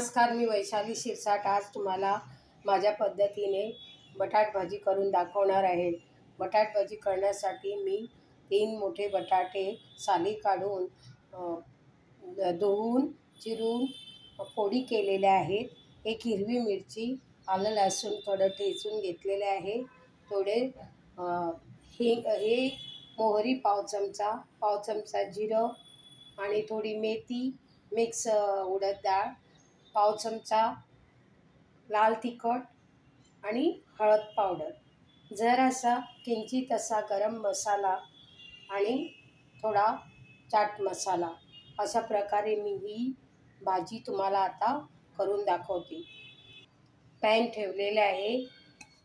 नमस्कार, मी वैशाली शिरसाट आज तुम्हाला माझ्या पद्धतीने बटाट भाजी करून दाखवणार आहे। बटाट भाजी करण्यासाठी मी 3 मोठे बटाटे साली काढून धुवून चिरून फोडी केलेल्या आहेत। एक हिरवी मिरची, आलं लसूण थोडं ठेचून घेतलेले आहे। थोडे हे मोहरी पाव चमचा जिरं आणि थोडी मेथी, मिक्स उडद डाळ, पाव चमचा लाल तिखट आणि हळद पावडर, जरासा किंचित असा गरम मसाला आणि थोडा चाट मसाला। अशा प्रकारे मी ही भाजी तुम्हाला आता करून दाखवते। पॅन ठेवलेले आहे,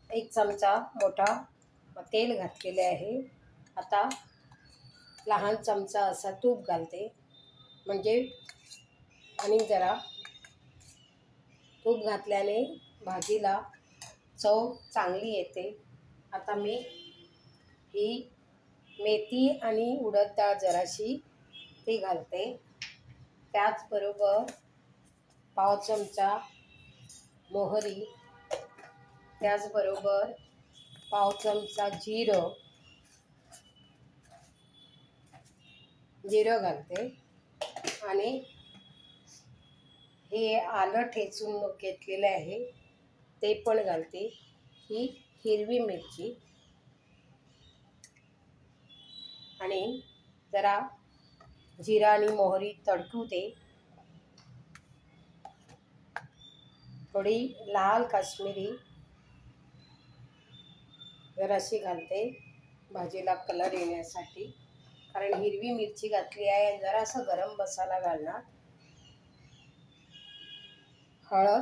1 चमचा मोठा तेल घातलेले आहे। आता लहान चमचा असा तूप घालते, म्हणजे आणि जरा तूप घातल्याने भाजीला चव चांगली येते। आता मी ही मेथी आणि उडद डाळ जराशी ती घालते, त्याचबरोबर पाव चमचा मोहरी, त्याचबरोबर पाव चमचा जिरं घालते आणि हे आलं ठेचून घेतलेलं आहे ते पण घालते। ही हिरवी मिरची आणि जरा जिरा आणि मोहरी तडकू दे। थोडी लाल काश्मीरी जराशी घालते भाजीला कलर येण्यासाठी, कारण हिरवी मिरची घातली आहे। जरासा गरम मसाला घालणार, हळद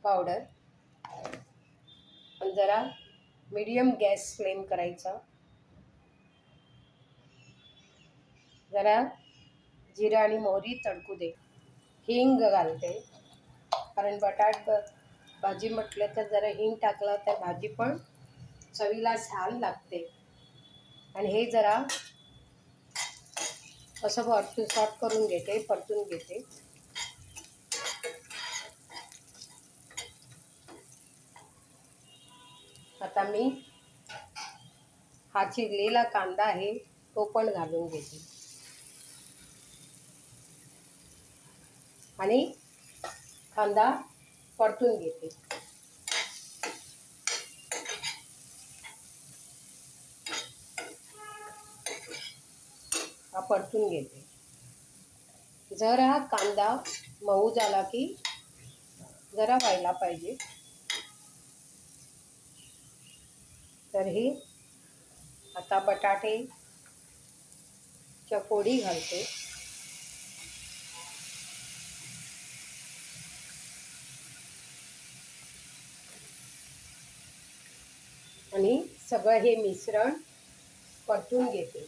पावडर, आणि जरा मीडियम गॅस फ्लेम करायचा। जरा जिरा आणि मोहरी तडकू दे। हिंग घालते, कारण बटाट भाजी म्हटलं तर जरा हिंग टाकलं तर भाजी पण चवीला छान लागते। आणि हे जरा असं परतून घेते। आता मी हा चिरलेला कांदा आहे तो पण घालून घेते आणि कांदा परतून घेते। परतून घेते। जर हा कांदा मऊ झाला की जरा व्हायला पाहिजे, तर हे आता बटाटेच्या फोडी घालते आणि सगळं हे मिश्रण परतून घेते।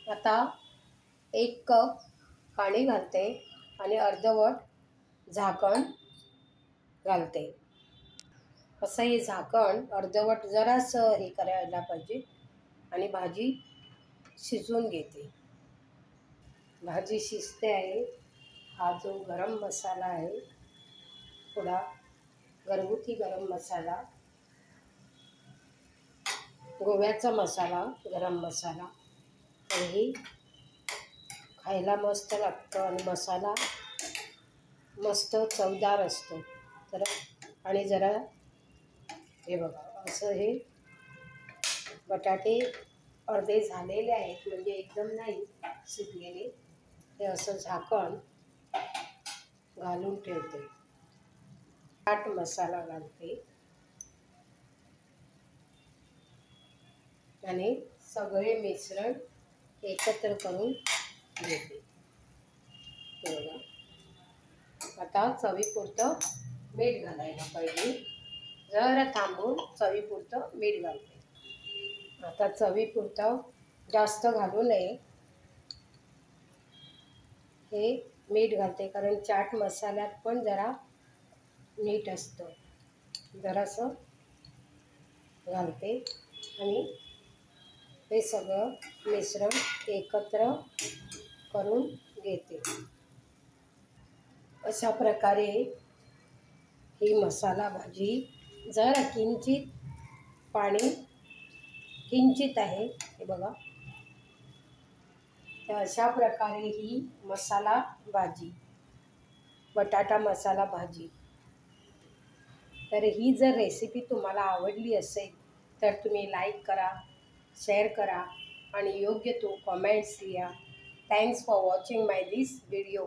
आता 1 कप पाणी घालते आणि अर्धवट झाकण घालते। असं हे झाकण अर्धवट जरासं हे करायला पाहिजे आणि भाजी शिजवून घेते। भाजी शिजते आहे। हा जो गरम मसाला आहे, थोडा घरगुती गरम मसाला, गोव्याचा मसाला, गरम मसाला, आणि खायला मस्त लागतं आणि मसाला मस्त चवदार असतो। तर आणि जरा हे बघा, असं हे बटाटे अर्धे झालेले आहेत, म्हणजे एकदम नाही शिजलेले। हे असं झाकण घालून ठेवते। चाट मसाला घालते आणि सगळे मिश्रण एकत्र करून घेते। आता चवीपुरतं मीठ घालायला पाहिजे, जरा थांबून चवीपुरतं मीठ घालते। आता चवीपुरतं जास्त घालू नये, हे मीठ घालते कारण चाट मसाल्यात पण जरा मीठ असतं। जरासं घालते आणि हे सगळं मिश्रण एकत्र करून घेते. अशा प्रकारे ही मसाला भाजी, जरा किंचित पाणी किंचित आहे हे बघा. तर अशा प्रकारे ही मसाला भाजी, बटाटा मसाला भाजी. तर ही जर रेसिपी तुम्हाला आवडली असेल तर तुम्ही लाईक करा, शेअर करा आणि योग्य तो कमेंट्स लिहा. Thanks for watching my this video.